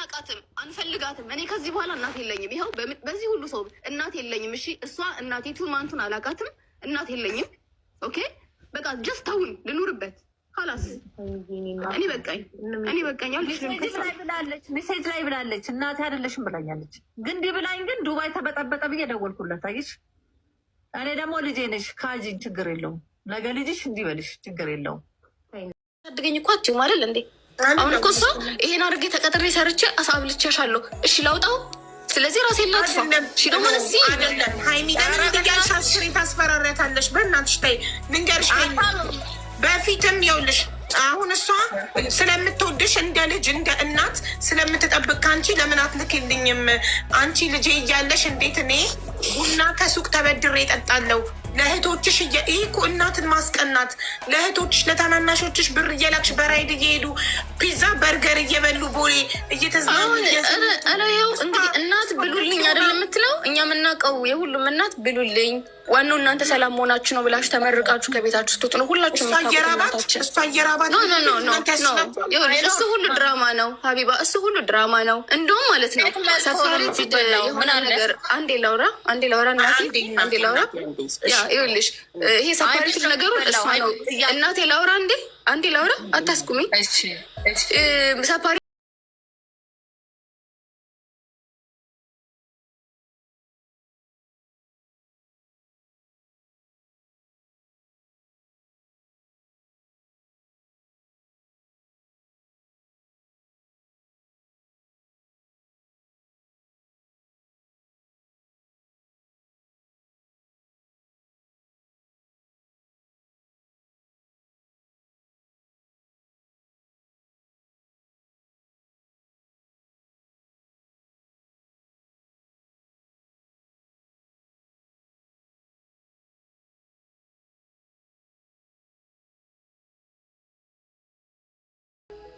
አላቃትም አንፈልጋትም። እኔ ከዚህ በኋላ እናት የለኝም። ይኸው በዚህ ሁሉ ሰው እናት የለኝም። እሺ እሷ እናቴቱን ማንቱን አላቃትም። እናት የለኝም። ኦኬ በቃ ጀስት ታውን ልኑርበት خلاص እኔ በቃኝ ሜሴጅ ላይ ብላለች እናቴ አይደለሽም ብላኛለች። ግን ብላኝ ግን ዱባይ ተበጠበጠ ብዬ ደወልኩላት። አየሽ እኔ ደግሞ ልጄ ነሽ ካጂን ችግር የለውም ነገ ልጅሽ እንዲበልሽ ችግር የለውም። ታድገኝ እኮ አትይም አይደል እንዴ? አሁን እኮ እሷ ይሄን አድርጌ ተቀጥሬ ሰርቼ አሳብልቼሻለሁ። እሺ ላውጣው። ስለዚህ ራሴ ላጥፋ። እሺ ደግሞ እዚህ አይደለም ሃይሚ ለምን እንዲጋልሽ አስሪ ታስፈራሪያታለሽ? በእናትሽ ተይ ልንገርሽ በፊትም ይኸውልሽ አሁን እሷ ስለምትወድሽ እንደ ልጅ እንደ እናት ስለምትጠብቅ ከአንቺ ለምን አትልክልኝም? አንቺ ልጄ እያለሽ እንዴት እኔ ቡና ከሱቅ ተበድሬ እጠጣለሁ? ለእህቶችሽ ይህ እኮ እናትን ማስቀናት። ለእህቶችሽ ለታናናሾችሽ ብር እየላክሽ በራይድ እየሄዱ ፒዛ በርገር እየበሉ ቦሌ እየተዝናኑ ይኸው እንግዲህ እናት ብሉልኝ አይደለም የምትለው። እኛ የምናውቀው የሁሉም እናት ብሉልኝ፣ ዋናው እናንተ ሰላም መሆናችሁ ነው ብላችሁ ተመርቃችሁ ከቤታችሁ ስትወጡ ነው ሁላችሁም። እሷ እየራባት እሱ ሁሉ ድራማ ነው ሀቢባ፣ እሱ ሁሉ ድራማ ነው። እንደውም ማለት ነው ሰፋሪ የሆነ ነገር አንዴ ላውራ እናቴ አንዴ ላውራ ይኸውልሽ ይሄ ሰፓሬት ነገሩን እሷ ነው እናቴ ላውራ አንዴ ላውራ አታስቁሚ። ሰፓሬ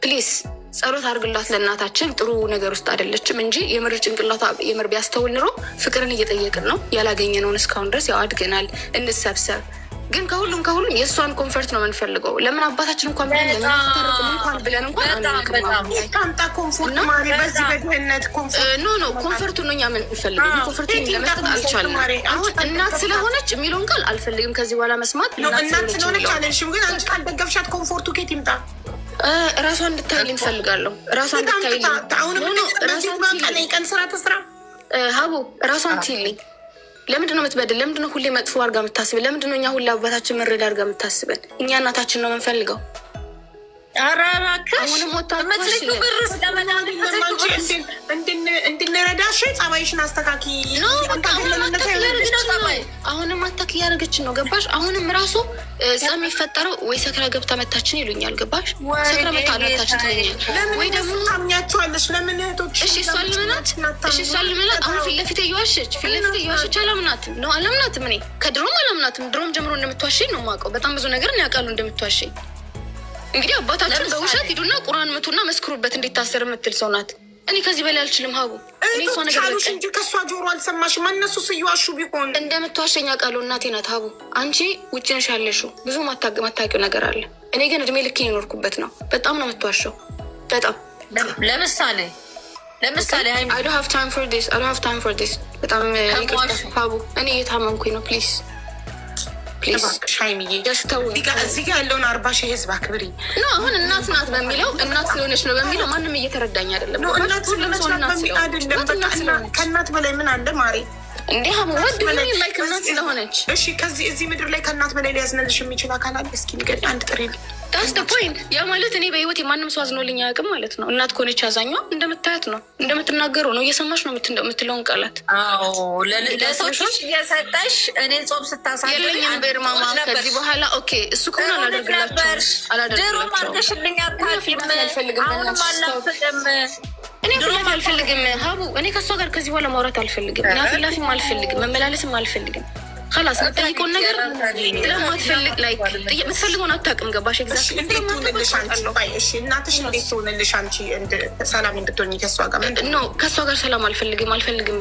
ፕሊስ ጸሎት አድርግላት ለእናታችን። ጥሩ ነገር ውስጥ አይደለችም እንጂ የምር ጭንቅላታ የምር ቢያስተውል ኑሮ ፍቅርን እየጠየቅን ነው ያላገኘነውን እስካሁን ድረስ። ያው አድገናል እንሰብሰብ። ግን ከሁሉም የእሷን ኮንፈርት ነው የምንፈልገው። ለምን አባታችን እንኳን ብለን ለምንታረቅም እንኳን ብለን እንኳን ኮንፈርቱ ነው እኛ የምንፈልገው። ኮንፈርቱ ለመስጠት አልቻልንም። አሁን እናት ስለሆነች የሚለውን ቃል አልፈልግም ከዚህ በኋላ መስማት። እናት ስለሆነች አለሽም፣ ግን አንቺ ካልደገፍሻት ኮንፎርቱ ኬት ይምጣ? ራሷን እንድታይልኝ እፈልጋለሁ። ራሷን እንድታይልኝ ቀን ስራ ተስራ ሀቡ ራሷን ትይልኝ። ለምንድን ነው የምትበድል? ለምንድን ነው ሁሌ መጥፎ አድርጋ የምታስበን? ለምንድን ነው እኛ ሁሌ አባታችን መረዳ አድርጋ የምታስበን? እኛ እናታችን ነው የምንፈልገው። እንድንረዳሽ ጸባይሽን አስተካኪ። አሁንም አታክ እያደረገችን ነው ገባሽ? አሁንም ራሱ ጸብ የሚፈጠረው ወይ ሰክራ ገብታ መታችን ይሉኛል ገባሽ? ሰክራ መታችን ትለኛል ወይ ደግሞ ታምኛቸዋለሽ። ለምን እህቶች እሷን ልመናት አሁን ፊት ለፊት እየዋሸች አላምናትም ነው አላምናትም። እኔ ከድሮም አላምናትም። ድሮም ጀምሮ እንደምትዋሸኝ ነው የማውቀው። በጣም ብዙ ነገር ያውቃሉ እንደምትዋሸኝ። እንግዲህ አባታችን በውሸት ሂዱና ቁርአን ምቱና መስክሩበት እንዲታሰር የምትል ሰው ናት። እኔ ከዚህ በላይ አልችልም ሀቡ። ቻሉሽ እንጂ ከእሷ ጆሮ አልሰማሽም። እነሱ ስየዋሹ ቢሆን እንደምትዋሸኝ አውቃለሁ። እናቴ ናት ሀቡ። አንቺ ውጭ ነሽ ያለሽው ብዙ ማታውቂው ነገር አለ። እኔ ግን እድሜ ልክ የኖርኩበት ነው። በጣም ነው የምትዋሸው በጣም። ለምሳሌ I don't have time for this በጣም ይቅርታ ሀቡ። እኔ እየታመምኩኝ ነው ፕሊዝ ሻይሚዬ እዚህ ጋ ያለውን 40 ሺህ ህዝብ አክብሪ። አሁን እናት ናት በሚለው እናት ስለሆነች ነው በሚለው ማንም እየተረዳኝ አይደለም። ከእናት በላይ ምን አለ ማሬ? እንዲህ ወድ ላይ ከእናት ስለሆነች። እሺ ከዚህ እዚህ ምድር ላይ ከእናት በላይ ሊያዝነልሽ የሚችል አካል አለ? እስኪ ንገሪኝ አንድ ጥሪ። ዳስ ፖይንት። ያ ማለት እኔ በህይወት የማንም ሰው አዝኖልኝ አያውቅም ማለት ነው። እናት ከሆነች አዛኛ እንደምታያት ነው እንደምትናገረው ነው እየሰማሽ ነው የምትለውን ቃላት። ለሰዎች እየሰጠሽ እኔ ጾም ስታሳይ የለኝም በርማማ ከዚህ በኋላ ኦኬ እሱ ከሆነ አላደርግላቸውም። ድሮም አድርገሽልኝ አታውቂም። አሁንም አልናፍቅም። እኔ አልፈልግም ሀቡ። እኔ ከእሷ ጋር ከዚህ በኋላ ማውራት አልፈልግም። ላፊላፊም አልፈልግም። መመላለስም አልፈልግም። خلاص የምትጠይቀውን ነገር ስለማትፈልግ ላይ የምትፈልገውን አታውቅም ገባሽ? ኤግዛክትሊ እናትሽ እንዴት ትሆንልሽ? አንቺ ሰላም እንድትሆኝ ከእሷ ጋር ኖ ከእሷ ጋር ሰላም አልፈልግም።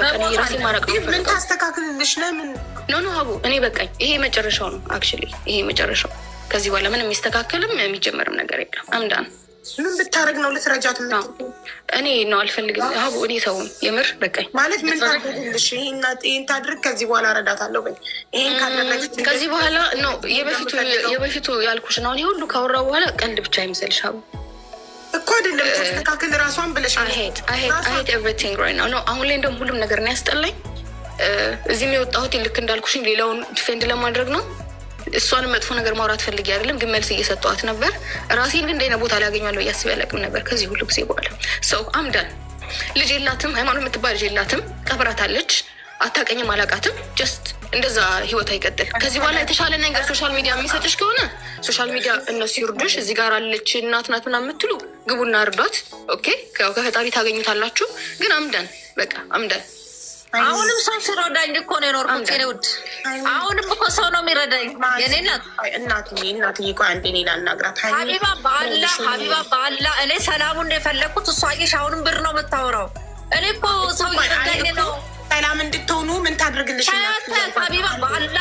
በቃ ራሴ ማረቅ ነው። ምን ታስተካክልልሽ? ለምን ኖ ሀቡ እኔ በቃኝ። ይሄ መጨረሻው ነው። አክቹዋሊ ይሄ መጨረሻው። ከዚህ በኋላ ምንም የሚስተካከልም የሚጀመርም ነገር የለም። አምዳን ምን ብታደርግ ነው ልትረጃት? እኔ ነው አልፈልግም። ሀቡ እኔ ተውም የምር በቃኝ። ማለት ምን ታደርግልሽ? ይህን ታድርግ፣ ከዚህ በኋላ እረዳታለሁ በይ። ይህን ካደረገች ከዚህ በኋላ ነው የበፊቱ ያልኩሽ ነው። እኔ ሁሉ ካወራሁ በኋላ ቀልድ ብቻ አይመስልሽ ሀቡ እኮ አይደለም። ተስተካክል ራሷን ብለሽ አሄት ኤቭሪቲንግ ራይት ናው ነው። አሁን ላይ እንደውም ሁሉም ነገር ነው ያስጠላኝ። እዚህም የወጣሁት ልክ እንዳልኩሽኝ ሌላውን ዲፌንድ ለማድረግ ነው። እሷንም መጥፎ ነገር ማውራት ፈልጌ አይደለም፣ ግን መልስ እየሰጠኋት ነበር። ራሴን ግን እንደሆነ ቦታ ላገኛለሁ እያስብ ያለቅም ነበር ከዚህ ሁሉ ጊዜ በኋላ ሰው አምዳን ልጅ የላትም፣ ሃይማኖት የምትባል ልጅ የላትም። ቀብራታለች፣ አታውቀኝም፣ አላውቃትም። ጀስት እንደዛ ህይወት አይቀጥል። ከዚህ በኋላ የተሻለ ነገር ሶሻል ሚዲያ የሚሰጥሽ ከሆነ ሶሻል ሚዲያ እነሱ ይርዱሽ። እዚህ ጋር አለች እናት ናት ምናምን የምትሉ ግቡና እርዷት። ኦኬ ከፈጣሪ ታገኙታላችሁ። ግን አምዳን በቃ አምዳን። አሁንም ሰው ሲረዳኝ እኮ ነው የኖርኩት የኔ ውድ። አሁንም እኮ ሰው ነው የሚረዳኝ የኔ እናት። እናትዬ ቆይ አንዴ እኔ ላናግራት። ሀቢባ በአላ እኔ ሰላሙን እንደፈለግኩት እሷ አየሽ፣ አሁንም ብር ነው የምታወራው። እኔ እኮ ሰው እየረዳኝ ነው። ሰላም እንድትሆኑ ምን ታደርግልሽ? ሀቢባ በአላ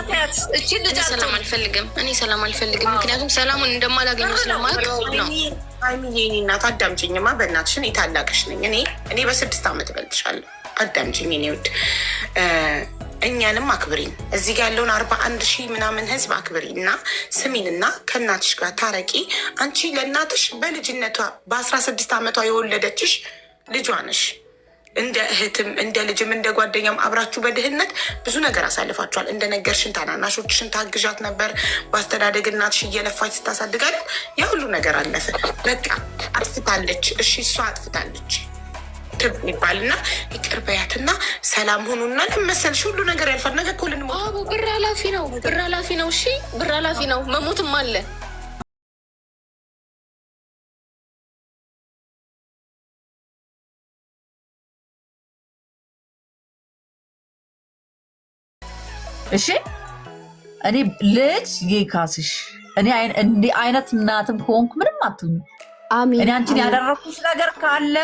ተያት። እቺ ልጅ ሰላም አልፈልግም፣ እኔ ሰላም አልፈልግም። ምክንያቱም ሰላሙን እንደማላገኘው ስለማውቅ ነው። ሀይሚዬ የኔ እናት አዳምጪኝማ በእናትሽ። እኔ ታላቅሽ ነኝ። እኔ በ6 ዓመት እበልጥሻለሁ። አዳምጪኝ የኔ ውድ። እኛንም አክብሪን። እዚህ ጋር ያለውን 41 ሺህ ምናምን ህዝብ አክብሪ እና ስሚን እና ከእናትሽ ጋር ታረቂ። አንቺ ለእናትሽ በልጅነቷ በ16 ዓመቷ የወለደችሽ ልጇ ነሽ። እንደ እህትም እንደ ልጅም እንደ ጓደኛም አብራችሁ በድህነት ብዙ ነገር አሳልፋችኋል። እንደ ነገርሽን ታናናሾችሽን ታግዣት ነበር በአስተዳደግ እናትሽ እየለፋች ስታሳድጋለን። ያ ሁሉ ነገር አለፈ። በቃ አጥፍታለች። እሺ እሷ አጥፍታለች ይባልና ይቅር በያትና ሰላም ሆኑና ለመሰልሽ ሁሉ ነገር ያልፋል። ነገ እኮ ልንሞት ብር ኃላፊ ነው። ብር ኃላፊ ነው። እሺ ብር ኃላፊ ነው። መሞትም አለ። እሺ እኔ ልጅ ይካስሽ። እኔ እንዲህ አይነት እናትም ከሆንኩ ምንም አትሁኝ። እኔ አንቺን ያደረኩሽ ነገር ካለ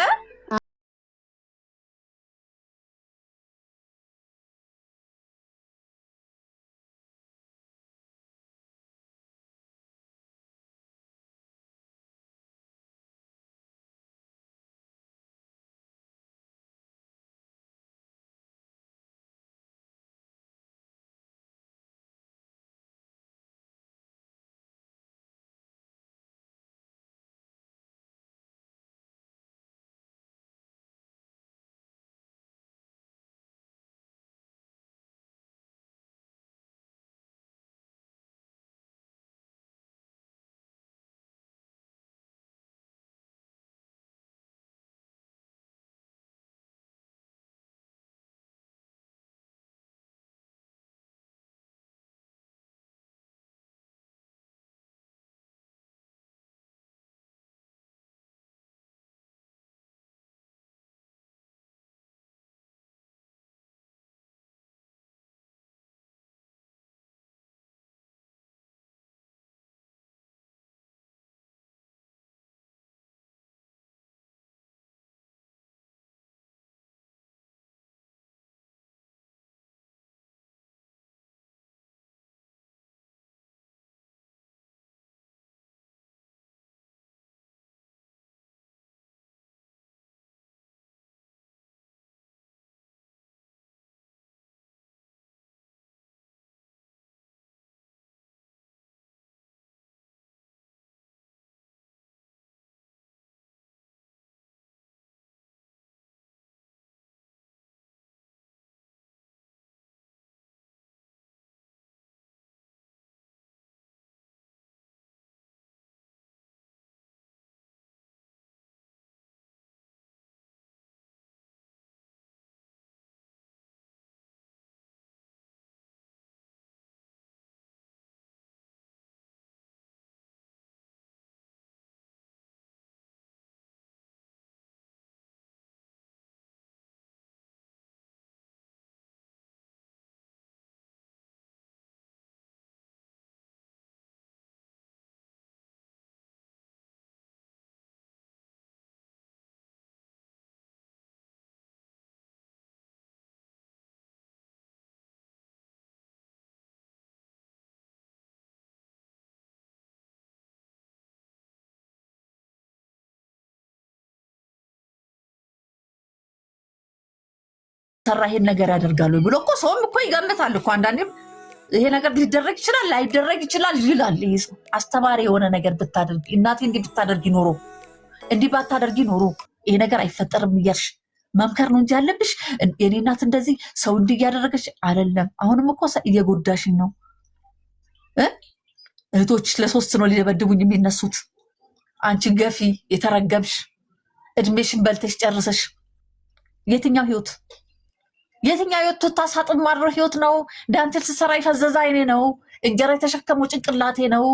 ሰራ ይሄን ነገር ያደርጋሉ ብሎ እኮ ሰውም እኮ ይገምታል እኮ አንዳንዴም ይሄ ነገር ሊደረግ ይችላል ላይደረግ ይችላል ይላል። ይሄ አስተማሪ የሆነ ነገር ብታደርግ እናቴ እንዲህ ብታደርጊ ኖሮ እንዲህ ባታደርጊ ኖሮ ይሄ ነገር አይፈጠርም እያልሽ መምከር ነው እንጂ ያለብሽ የኔ እናት እንደዚህ ሰው እንዲህ ያደረገች አይደለም። አሁንም እኮ እየጎዳሽኝ ነው። እህቶች ለሶስት ነው ሊደበድቡኝ የሚነሱት። አንቺ ገፊ የተረገምሽ እድሜሽን በልተሽ ጨርሰሽ የትኛው ህይወት ታሳጥም ማድረው ህይወት ነው? ዳንቴል ስሰራ ይፈዘዛ አይኔ ነው። እንጀራ የተሸከመው ጭንቅላቴ ነው።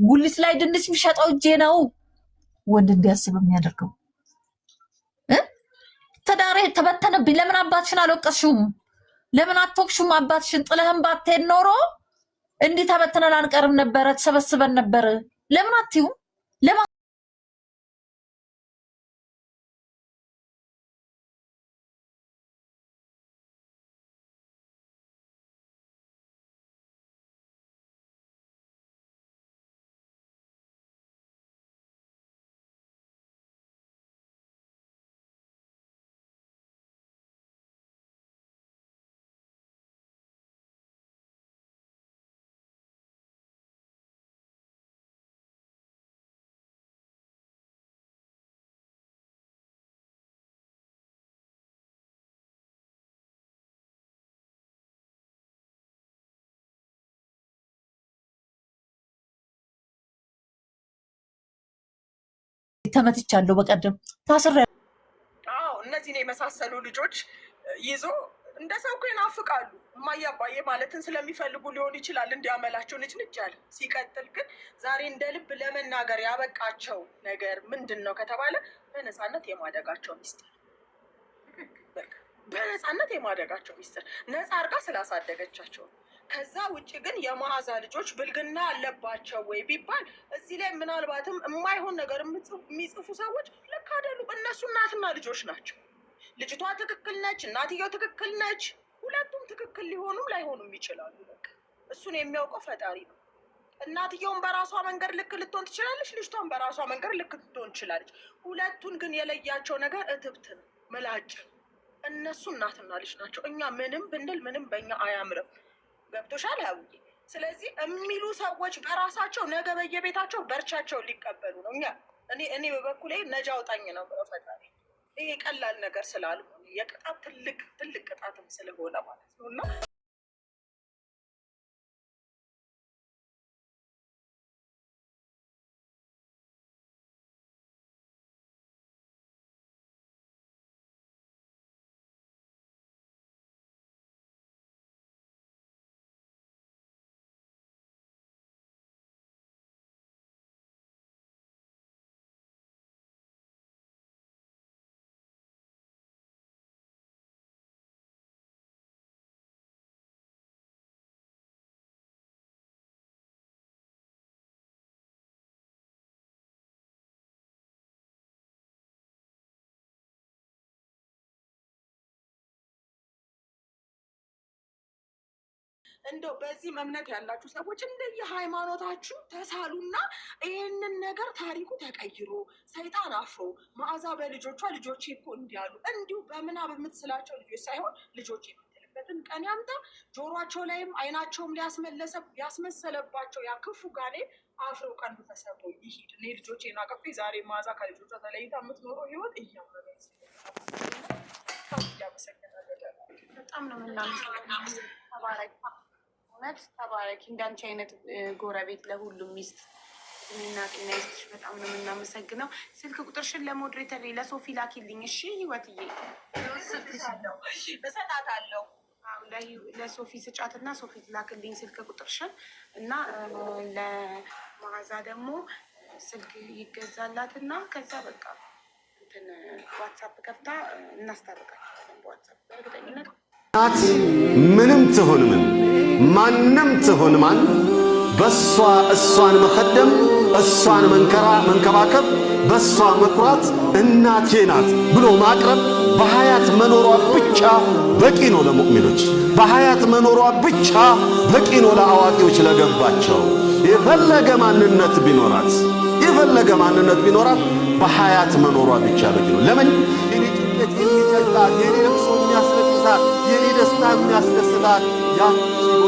ጉሊት ላይ ድንች የሚሸጠው እጄ ነው። ወንድ እንዲያስብ የሚያደርገው ተዳሬ ተበተነብኝ። ለምን አባትሽን አልወቀስሽውም? ለምን አትወቅሽውም? አባትሽን ጥለህን ባትሄድ ኖሮ እንዲህ ተበተነን አንቀርም ነበረ፣ ተሰበስበን ነበር። ለምን አትይው? ለምን ተመትቻለሁ። በቀደም ታስሬ እነዚህን የመሳሰሉ ልጆች ይዞ እንደ ሰው እኮ ይናፍቃሉ። እማዬ አባዬ ማለትን ስለሚፈልጉ ሊሆን ይችላል እንዲያመላቸው ንጭንጭ ያለ። ሲቀጥል ግን ዛሬ እንደ ልብ ለመናገር ያበቃቸው ነገር ምንድን ነው ከተባለ በነፃነት የማደጋቸው ሚስጥር፣ በነፃነት የማደጋቸው ሚስጥር ነፃ አድርጋ ስላሳደገቻቸው። ከዛ ውጭ ግን የመዓዛ ልጆች ብልግና አለባቸው ወይ ቢባል እዚህ ላይ ምናልባትም የማይሆን ነገር የሚጽፉ ሰዎች ልክ አይደሉም። እነሱ እናትና ልጆች ናቸው። ልጅቷ ትክክል ነች፣ እናትየው ትክክል ነች። ሁለቱም ትክክል ሊሆኑም ላይሆኑም ይችላሉ። በቃ እሱን የሚያውቀው ፈጣሪ ነው። እናትየውን በራሷ መንገድ ልክ ልትሆን ትችላለች፣ ልጅቷን በራሷ መንገድ ልክ ልትሆን ትችላለች። ሁለቱን ግን የለያቸው ነገር እትብት ነው፣ ምላጭ። እነሱ እናትና ልጅ ናቸው። እኛ ምንም ብንል ምንም በእኛ አያምርም። ገብቶሻል አውዬ? ስለዚህ የሚሉ ሰዎች በራሳቸው ነገ በየቤታቸው በርቻቸው ሊቀበሉ ነው። እኔ በበኩሌ ነጃ አውጣኝ ነው ፈጣሪ። ይሄ ቀላል ነገር ስላልሆነ የቅጣት ትልቅ ቅጣትም ስለሆነ ማለት ነው እና እንደው በዚህ እምነት ያላችሁ ሰዎች እንደየ ሃይማኖታችሁ ተሳሉና ይህንን ነገር ታሪኩ ተቀይሮ ሰይጣን አፍሮ መዓዛ በልጆቿ ልጆቼ እኮ እንዲያሉ እንዲሁ በምናብ የምትስላቸው ልጆች ሳይሆን ልጆች የምትልበትን ቀን ያምጣ። ጆሯቸው ላይም አይናቸውም ያስመሰለባቸው ያ ክፉ ጋኔ አፍረው ቀንዱ ተሰብሮ ይሂድ። እኔ ልጆቼን አቅፌ ዛሬ መዓዛ ከልጆቿ ተለይታ የምትኖረው ህይወት እያመረ በጣም ነው ምናምን ተባረክ። እውነት ተባረኪ። እንዳንቺ አይነት ጎረቤት ለሁሉም ሚስት እና ጤና ይስጥሽ። በጣም ነው የምናመሰግነው። ስልክ ቁጥርሽን ለሞዴሬተር ለሶፊ ላኪልኝ እሺ? ህይወትዬ እሰጣታለሁ። ለሶፊ ስጫትና ሶፊ ላክልኝ ስልክ ቁጥርሽን እና ለመዓዛ ደግሞ ስልክ ይገዛላትና ከዛ በቃ እንትን ዋትሳፕ ከፍታ እናስታርቃለን በዋትሳፕ በእርግጠኝነት። ምንም ትሆን ምን ማንም ትሆን ማን በሷ እሷን መከደም እሷን መንከባከብ በሷ መኩራት እናቴ ናት ብሎ ማቅረብ በሐያት መኖሯ ብቻ በቂ ነው ለሙእሚኖች። በሐያት መኖሯ ብቻ በቂ ነው ለአዋቂዎች ለገባቸው። የፈለገ ማንነት ቢኖራት በሐያት መኖሯ ብቻ በቂ ነው። ለምን የኔ ጭንቀት የሚጨጣት የኔ ለቅሶ የሚያስለቅሳት የሚያስደስታት ያ